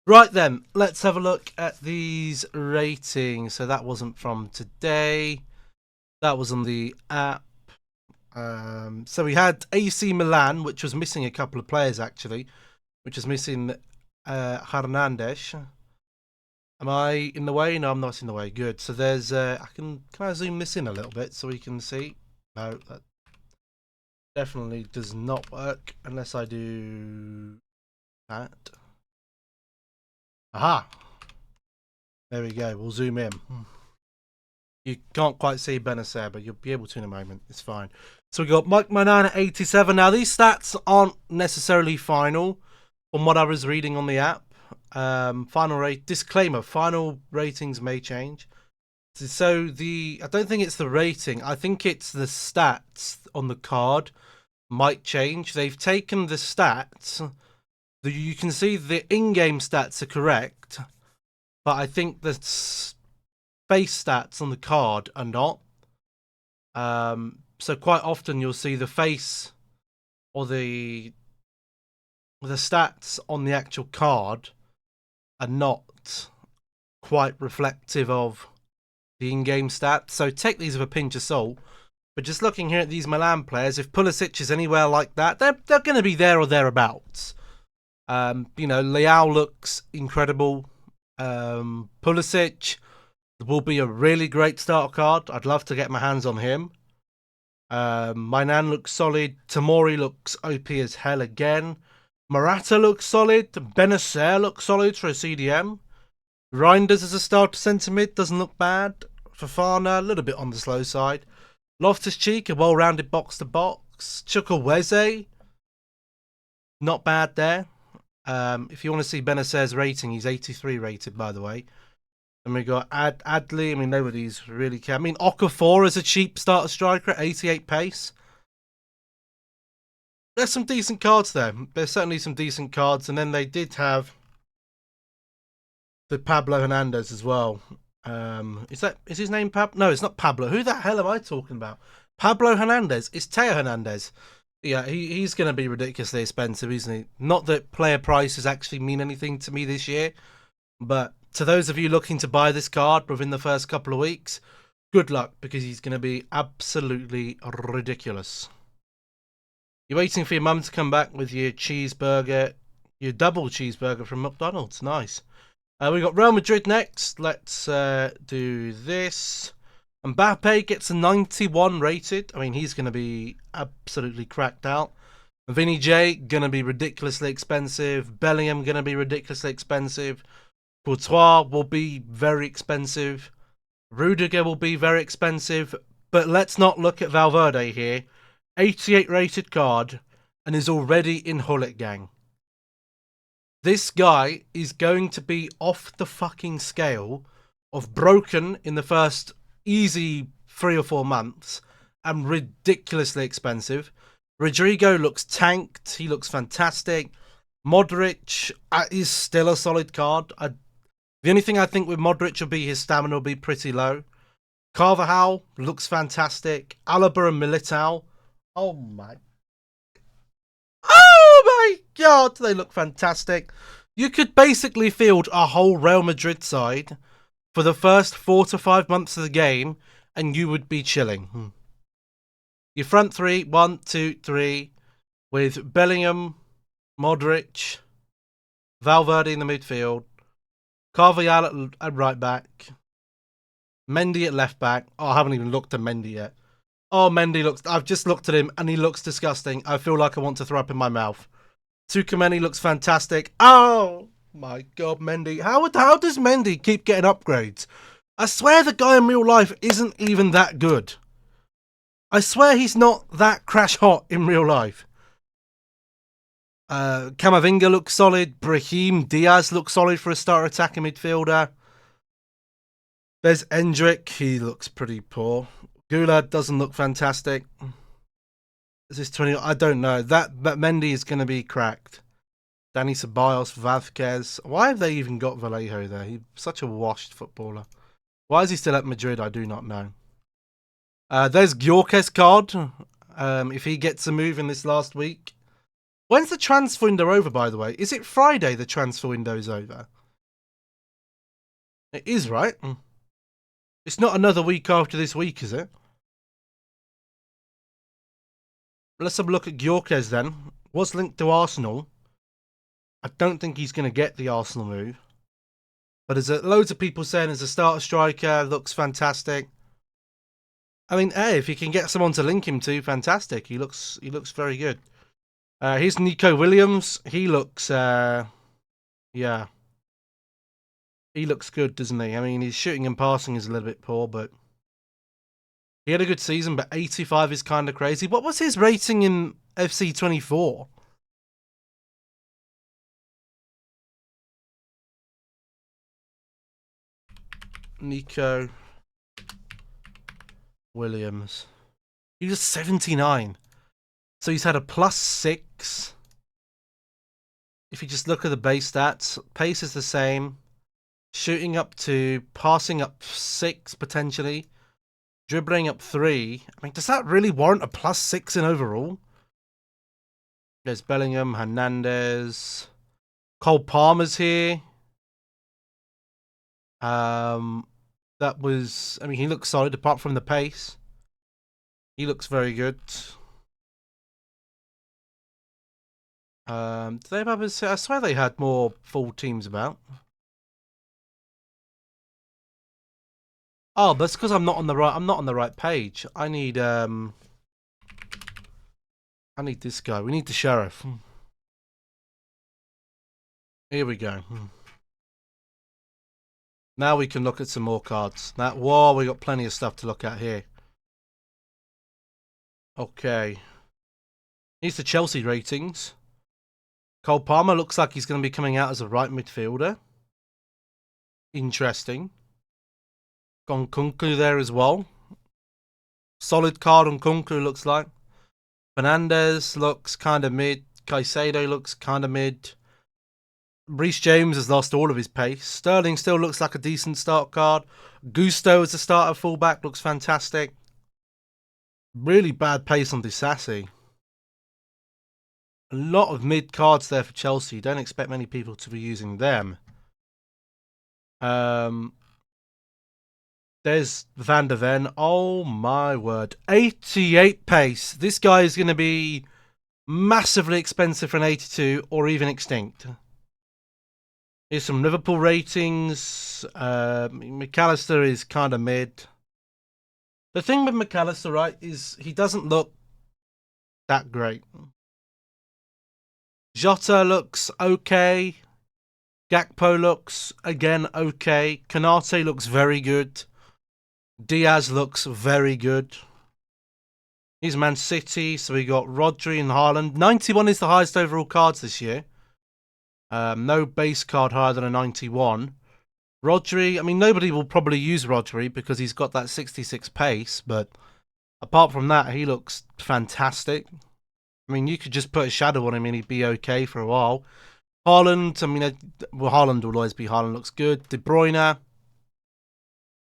Right then, let's have a look at these ratings. So that wasn't from today. That was on the app. So we had AC Milan, which was missing a couple of players actually, which is missing Hernandez. Am I in the way? No, I'm not in the way. Good. So there's can I zoom this in a little bit so we can see? No, that definitely does not work unless I do that. Aha! There we go. We'll zoom in. You can't quite see Benacer, but you'll be able to in a moment. It's fine. So we got Mike Manan at 87. Now, these stats aren't necessarily final from what I was reading on the app. Final rate disclaimer: final ratings may change. So I don't think it's the rating. I think it's the stats on the card might change. They've taken the stats. You can see the in-game stats are correct, but I think the face stats on the card are not. So quite often you'll see the face or the stats on the actual card are not quite reflective of the in-game stats. So take these with a pinch of salt. But just looking here at these Milan players, if Pulisic is anywhere like that, they're going to be there or thereabouts. Leao looks incredible. Pulisic will be a really great starter card. I'd love to get my hands on him. Mainan looks solid. Tomori looks OP as hell again. Morata looks solid. Benacer looks solid for a CDM. Reinders as a starter centre mid doesn't look bad. Fofana, a little bit on the slow side. Loftus-Cheek, a well-rounded box-to-box. Chukwueze, not bad there. If you want to see Benacer's rating, he's 83 rated, by the way. And we got Adley. I mean, nobody's really care. I mean, Okafor is a cheap starter striker at 88 pace. There's some decent cards there. There's certainly some decent cards. And then they did have the Pablo Hernandez as well. Is his name Pablo? No, it's not Pablo. Who the hell am I talking about? Pablo Hernandez. It's Teo Hernandez. Yeah, he's going to be ridiculously expensive, isn't he? Not that player prices actually mean anything to me this year, but to those of you looking to buy this card within the first couple of weeks, good luck, because he's going to be absolutely ridiculous. You're waiting for your mum to come back with your cheeseburger, your double cheeseburger from McDonald's. Nice. We got Real Madrid next. Let's do this. Mbappe gets a 91 rated. I mean, he's going to be absolutely cracked out. Vinny J, going to be ridiculously expensive. Bellingham, going to be ridiculously expensive. Courtois will be very expensive. Rudiger will be very expensive. But let's not look at Valverde here. 88 rated card and is already in Hullet Gang. This guy is going to be off the fucking scale of broken in the first easy 3 or 4 months and ridiculously expensive. Rodrigo looks tanked. He looks fantastic. Modric is still a solid card. The only thing I think with Modric will be his stamina will be pretty low. Carvajal looks fantastic. Alaba and Militao. Oh my God, they look fantastic. You could basically field a whole Real Madrid side for the first 4 to 5 months of the game, and you would be chilling. Your front three, 1, 2, 3, with Bellingham, Modric, Valverde in the midfield, Carvajal at right back, Mendy at left back. Oh, I haven't even looked at Mendy yet. Oh, Mendy looks... I've just looked at him, and he looks disgusting. I feel like I want to throw up in my mouth. Tukameni looks fantastic. Oh my God, Mendy. How does Mendy keep getting upgrades? I swear the guy in real life isn't even that good. I swear he's not that crash hot in real life. Camavinga looks solid. Brahim Diaz looks solid for a starter attacking midfielder. There's Endrick. He looks pretty poor. Gula doesn't look fantastic. Is this 20? I don't know. That Mendy is going to be cracked. Danny Ceballos, Vázquez. Why have they even got Vallejo there? He's such a washed footballer. Why is he still at Madrid? I do not know. There's Gyökeres card. If he gets a move in this last week. When's the transfer window over, by the way? Is it Friday the transfer window's over? It is, right? It's not another week after this week, is it? Let's have a look at Gyökeres then. Was linked to Arsenal. I don't think he's going to get the Arsenal move. But there's loads of people saying as a starter striker, looks fantastic. I mean, hey, if you can get someone to link him to, fantastic. He looks very good. Here's Nico Williams. He looks, yeah. He looks good, doesn't he? I mean, his shooting and passing is a little bit poor, but he had a good season, but 85 is kind of crazy. What was his rating in FC 24? Nico Williams. He was 79. So he's had a +6. If you just look at the base stats, pace is the same. Shooting up 2, passing up 6 potentially. Dribbling up 3. I mean, does that really warrant a +6 in overall? There's Bellingham, Hernandez. Cole Palmer's here. That was, I mean, he looks solid apart from the pace. He looks very good. Do they have others? I swear they had more full teams about. Oh, that's because I'm not on the right page. I need this guy. We need the sheriff. Here we go. Now we can look at some more cards. Whoa, we got plenty of stuff to look at here. Okay. Here's the Chelsea ratings. Cole Palmer looks like he's going to be coming out as a right midfielder. Interesting. Got Nkunku there as well. Solid card on Nkunku looks like. Fernandez looks kind of mid. Caicedo looks kind of mid. Reece James has lost all of his pace. Sterling still looks like a decent start card. Gusto as a starter fullback looks fantastic. Really bad pace on Disasi. A lot of mid cards there for Chelsea. Don't expect many people to be using them. There's Van der Ven. Oh my word. 88 pace. This guy is going to be massively expensive for an 82 or even extinct. Here's some Liverpool ratings. McAllister is kind of mid. The thing with McAllister, right, is he doesn't look that great. Jota looks okay. Gakpo looks, again, okay. Konate looks very good. Diaz looks very good. He's Man City, so we got Rodri and Haaland. 91 is the highest overall cards this year. No base card higher than a 91. Rodri, I mean, nobody will probably use Rodri because he's got that 66 pace, but apart from that, he looks fantastic. I mean, you could just put a shadow on him and he'd be okay for a while. Haaland, I mean, well, Haaland will always be Haaland, looks good. De Bruyne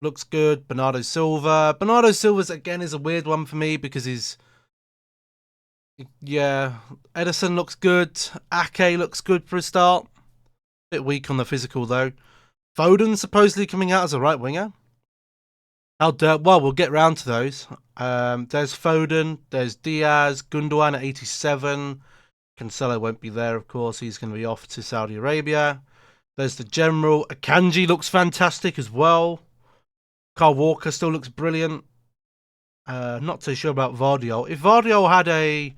looks good. Bernardo Silva. Bernardo Silva's, again, is a weird one for me because he's... Yeah, Edison looks good. Ake looks good for a start. Bit weak on the physical, though. Foden supposedly coming out as a right winger. Well, we'll get round to those. There's Foden. There's Diaz. Gundogan at 87. Cancelo won't be there, of course. He's going to be off to Saudi Arabia. There's the General. Akanji looks fantastic as well. Kyle Walker still looks brilliant. Not too sure about Vardiol. If Vardiol had a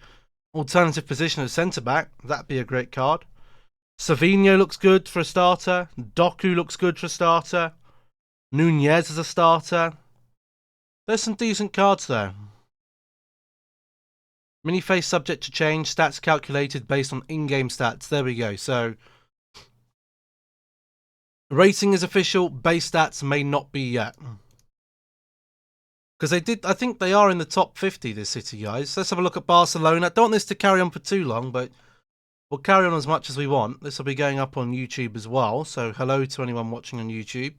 alternative position as centre-back, that'd be a great card. Savinho looks good for a starter. Doku looks good for a starter. Nunez as a starter. There's some decent cards there. Mini-face subject to change. Stats calculated based on in-game stats. There we go. So, rating is official. Base stats may not be yet. Because I think they are in the top 50, this City, guys. Let's have a look at Barcelona. I don't want this to carry on for too long, but we'll carry on as much as we want. This will be going up on YouTube as well. So, hello to anyone watching on YouTube.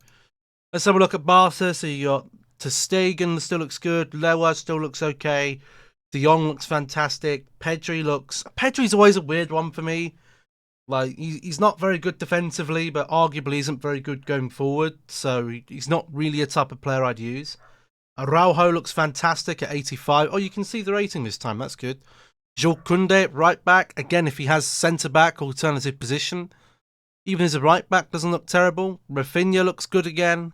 Let's have a look at Barca. So, you got ter Stegen still looks good. Lewa still looks okay. De Jong looks fantastic. Pedri's always a weird one for me. Like, he's not very good defensively, but arguably isn't very good going forward. So he's not really a type of player I'd use. Araujo looks fantastic at 85. Oh, you can see the rating this time. That's good. Jules Koundé at right back. Again, if he has centre back alternative position, even as a right back doesn't look terrible. Rafinha looks good again.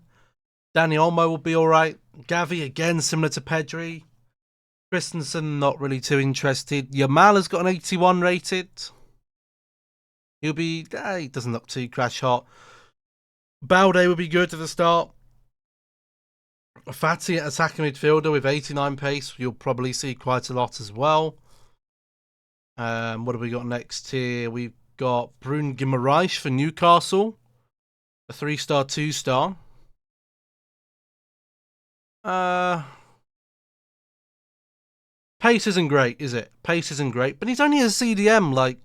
Dani Olmo will be all right. Gavi again, similar to Pedri. Christensen not really too interested. Yamal has got an 81 rated. He'll be. He doesn't look too crash hot. Balde will be good at the start. Fati at attacking midfielder with 89 pace. You'll probably see quite a lot as well. What have we got next here? We've got Bruno Guimaraes for Newcastle. A 3-star, 2-star. Pace isn't great, is it? Pace isn't great, but he's only a CDM. Like,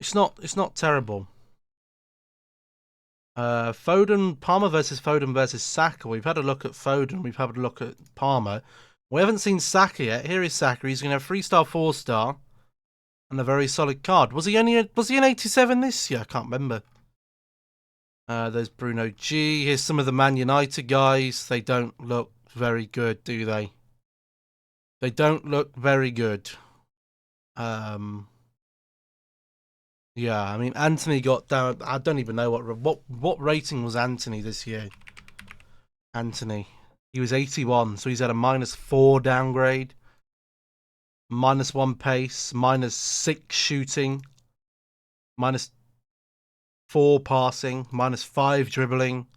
it's not terrible. Palmer versus Foden versus Saka. We've had a look at Foden. We've had a look at Palmer. We haven't seen Saka yet. Here is Saka. He's going to have 3-star, 4-star, and a very solid card. Was he an 87 this year? I can't remember. There's Bruno G. Here's some of the Man United guys. They don't look very good, do they? They don't look very good. Yeah, I mean, Anthony got down. I don't even know what rating was Anthony this year. Anthony, he was 81, so he's had a -4 downgrade, -1 pace, -6 shooting, -4 passing, -5 dribbling.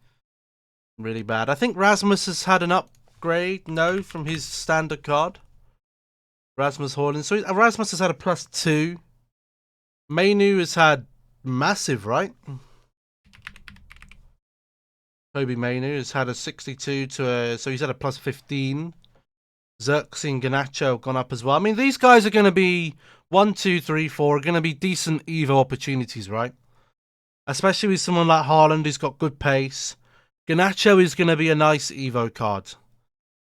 Really bad. I think Rasmus has had an upgrade, no, from his standard card. Rasmus Højlund. So Rasmus has had a +2. Mainu has had massive, right? Kobe Mainu has had a 62 to a, so he's had a +15. Xerxes and Garnacho have gone up as well. I mean, these guys are going to be 1, 2, 3, 4, are going to be decent Evo opportunities, right? Especially with someone like Haaland who's got good pace. Garnacho is going to be a nice Evo card.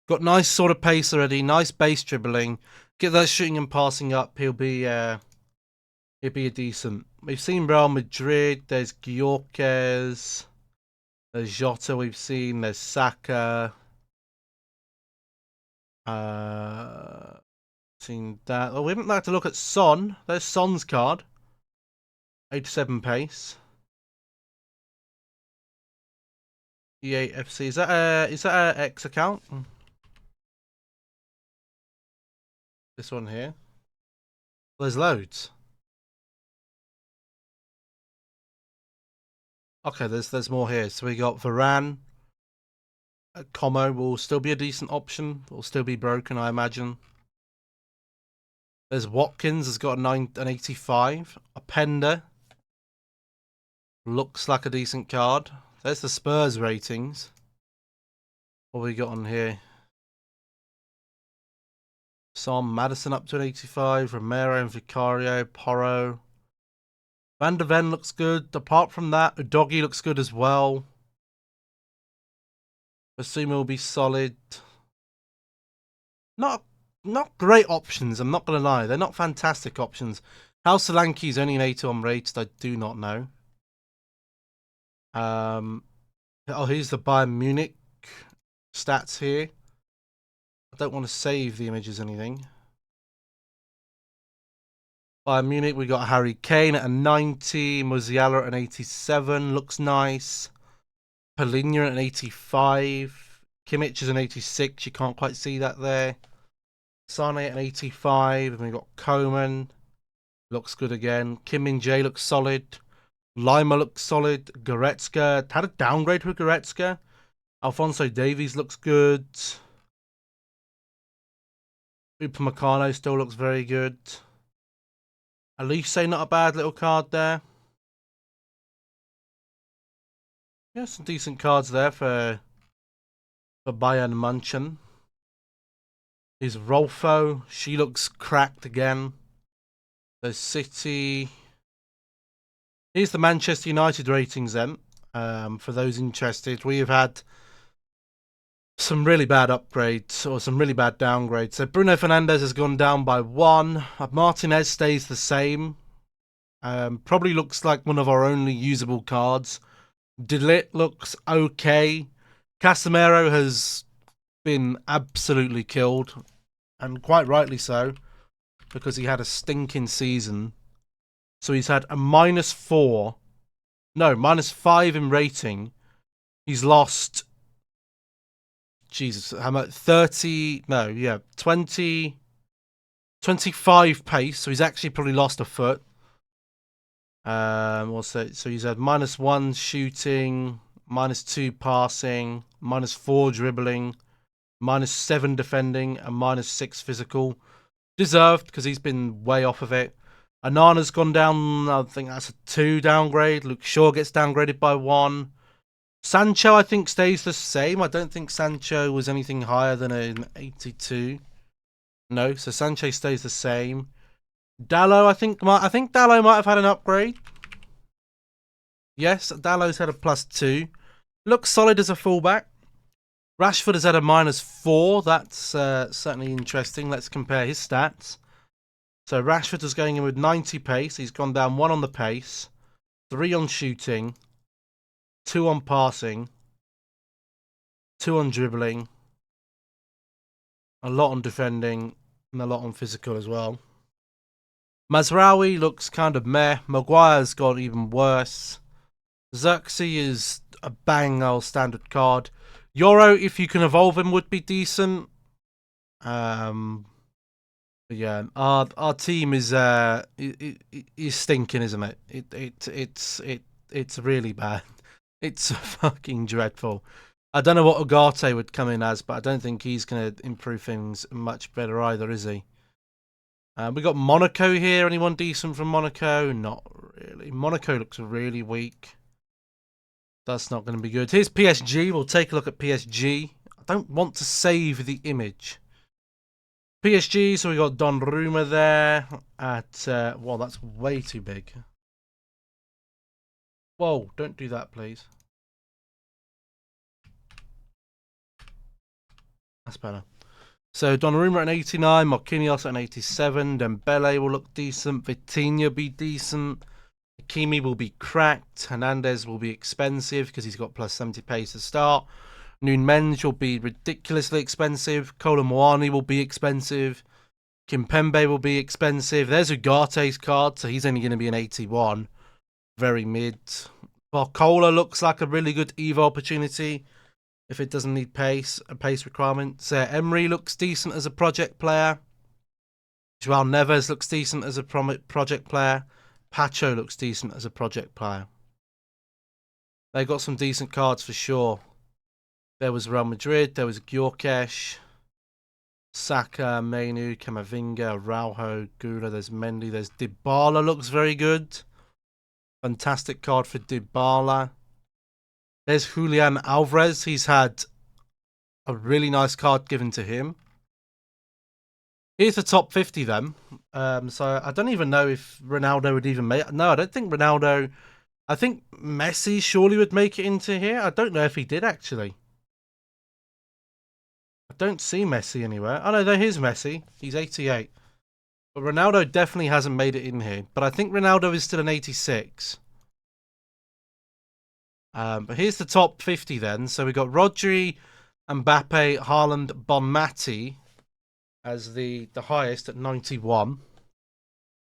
Got nice sort of pace already, nice base dribbling. Get that shooting and passing up, he'll be a decent. We've seen Real Madrid. There's Gyökeres. There's Jota. We've seen. There's Saka. Seen that. Oh, we haven't liked to look at Son. There's Son's card. 87 pace. EA FC. Is that a X account? This one here. There's loads. Okay, there's more here. So we got Varane. Como will still be a decent option. Will still be broken, I imagine. There's Watkins has got an 85. Openda. Looks like a decent card. There's the Spurs ratings. What we got on here? Sam Madison up to an 85. Romero and Vicario. Porro. Van der Ven looks good. Apart from that, Udogie looks good as well. Basuma will be solid. Not great options, I'm not going to lie. They're not fantastic options. How Solanke is only an 81 rated, I do not know. Oh, here's the Bayern Munich stats here. I don't want to save the images or anything. Bayern Munich, we got Harry Kane at a 90. Musiala at an 87. Looks nice. Palinha at an 85. Kimmich is an 86. You can't quite see that there. Sane at an 85. And we got Coman. Looks good again. Kim Min-jae looks solid. Lima looks solid. Goretzka. Had a downgrade with Goretzka. Alphonso Davies looks good. Upamecano still looks very good. Elise, not a bad little card there. Yeah, some decent cards there for Bayern Munchen. Here's Rolfo. She looks cracked again. There's City. Here's the Manchester United ratings then. For those interested, we have had some really bad upgrades or some really bad downgrades. So Bruno Fernandes has gone down by 1. Martinez stays the same. Probably looks like one of our only usable cards. De Ligt looks okay. Casemiro has been absolutely killed, and quite rightly so, because he had a stinking season. So he's had a -5 in rating. He's lost, Jesus, how much? 25 pace. So he's actually probably lost a foot. So he's had -1 shooting, -2 passing, -4 dribbling, -7 defending, and -6 physical. Deserved, because he's been way off of it. Anana's gone down, I think that's a 2 downgrade. Luke Shaw gets downgraded by 1. Sancho, I think, stays the same. I don't think Sancho was anything higher than an 82. No, so Sancho stays the same. Dalot, I think Dalot might have had an upgrade. Yes, Dalot's had a +2. Looks solid as a fullback. Rashford has had a -4. That's certainly interesting. Let's compare his stats. So Rashford is going in with 90 pace. He's gone down 1 on the pace, 3 on shooting, 2 on passing, 2 on dribbling, a lot on defending, and a lot on physical as well. Mazraoui looks kind of meh. Maguire's got even worse. Xerxes is a bang old standard card. Euro, if you can evolve him, would be decent. But yeah, our team is stinking, isn't it? It's really bad. It's fucking dreadful. I don't know what Ugarte would come in as, but I don't think he's going to improve things much better either, is he? We got Monaco here. Anyone decent from Monaco? Not really. Monaco looks really weak. That's not going to be good. Here's PSG. We'll take a look at PSG. I don't want to save the image. PSG, so we got Donnarumma there at, well, that's way too big. Whoa, don't do that, please. That's better. So Donnarumma at an 89, Marquinhos at an 87, Dembele will look decent, Vitinha be decent, Hakimi will be cracked, Hernandez will be expensive because he's got +70 pace to start, Nunez will be ridiculously expensive, Kolo Muani will be expensive, Kimpembe will be expensive. There's Ugarte's card, so he's only going to be an 81. Very mid. Barcola looks like a really good EVO opportunity if it doesn't need pace, a pace requirement. Emery looks decent as a project player. Joao Neves looks decent as a project player. Pacho looks decent as a project player. They got some decent cards for sure. There was Real Madrid, there was Gyökeres, Saka, Mainu, Camavinga, Araujo, Gula, there's Mendy, there's Dybala looks very good. Fantastic card for Dybala. There's Julian Alvarez. He's had a really nice card given to him. Here's the top 50 then. So I don't even know if Ronaldo would even make it. No, I don't think Ronaldo. I think Messi surely would make it into here. I don't know if he did actually. I don't see Messi anywhere. Oh no, there is Messi. He's 88. But Ronaldo definitely hasn't made it in here. But I think Ronaldo is still an 86. But here's the top 50 then. So we got Rodri, Mbappe, Haaland, Bonmati as the highest at 91.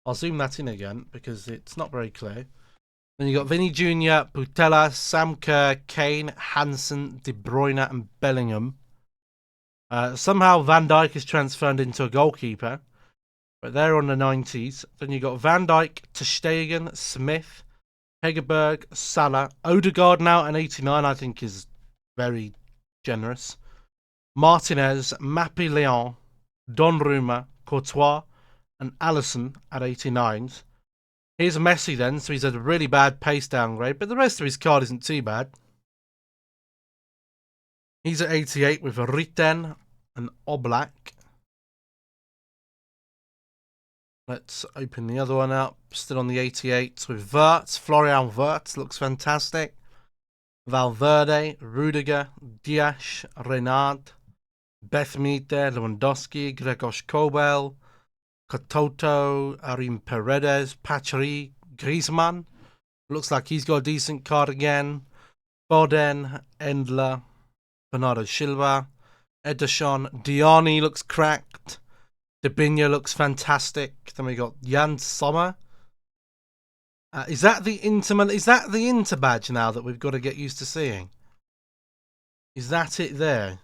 I'll zoom that in again because it's not very clear. Then you got Vinny Jr., Putellas, Sam Kerr, Kane, Hansen, De Bruyne, and Bellingham. Somehow Van Dijk is transferred into a goalkeeper, but they're on the 90s. Then you got Van Dijk, Ter Stegen, Smith, Hegerberg, Salah, Odegaard now at an 89. I think is very generous. Martinez, Mappy Leon, Donnarumma, Courtois, and Alisson at 89s. Here's Messi then, so he's had a really bad pace downgrade, but the rest of his card isn't too bad. He's at 88 with Ritten and Oblak. Let's open the other one up. Still on the 88 with Wirtz. Florian Wirtz looks fantastic. Valverde, Rudiger, Dias, Renard, Bethmite, Lewandowski, Grzegorz Kobel, Katoto, Arim Paredes, Patry, Griezmann. Looks like he's got a decent card again. Foden, Endler, Bernardo Silva, Ederson, Diani looks cracked. Debinha looks fantastic. Then we got Jan Sommer. Is that the Inter badge now that we've got to get used to seeing? Is that it there?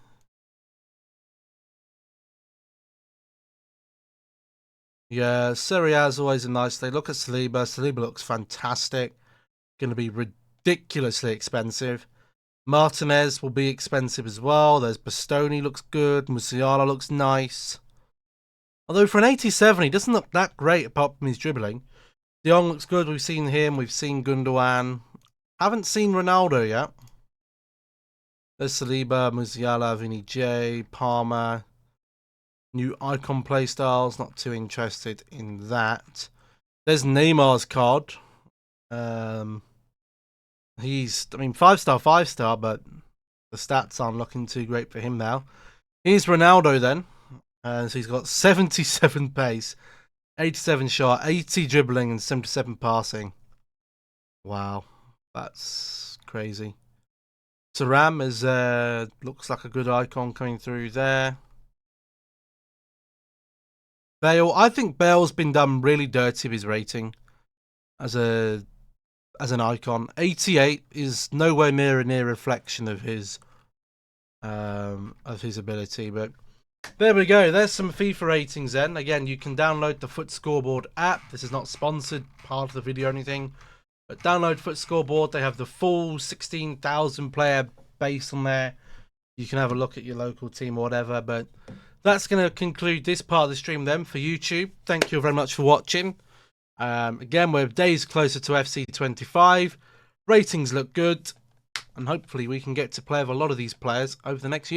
Yeah, Serie A is always a nice thing. Look at Saliba. Saliba looks fantastic. Going to be ridiculously expensive. Martinez will be expensive as well. There's Bastoni looks good. Musiala looks nice. Although for an 87, he doesn't look that great apart from his dribbling. De Jong looks good. We've seen him. We've seen Gundogan. Haven't seen Ronaldo yet. There's Saliba, Musiala, Vinny J, Palmer. New icon playstyles. Not too interested in that. There's Neymar's card. He's, 5-star, but the stats aren't looking too great for him now. Here's Ronaldo then. So he's got 77 pace, 87 shot, 80 dribbling, and 77 passing. Wow, that's crazy. Thuram is looks like a good icon coming through there. Bale, I think Bale's been done really dirty with his rating as an icon. 88 is nowhere near a reflection of his ability, but there we go. There's some FIFA ratings then. Again, you can download the FUT Scoreboard app. This is not sponsored part of the video or anything, but download FUT Scoreboard. They have the full 16,000 player base on there. You can have a look at your local team or whatever, but that's going to conclude this part of the stream then for YouTube. Thank you very much for watching. Again, we're days closer to FC25. Ratings look good, and hopefully we can get to play with a lot of these players over the next year.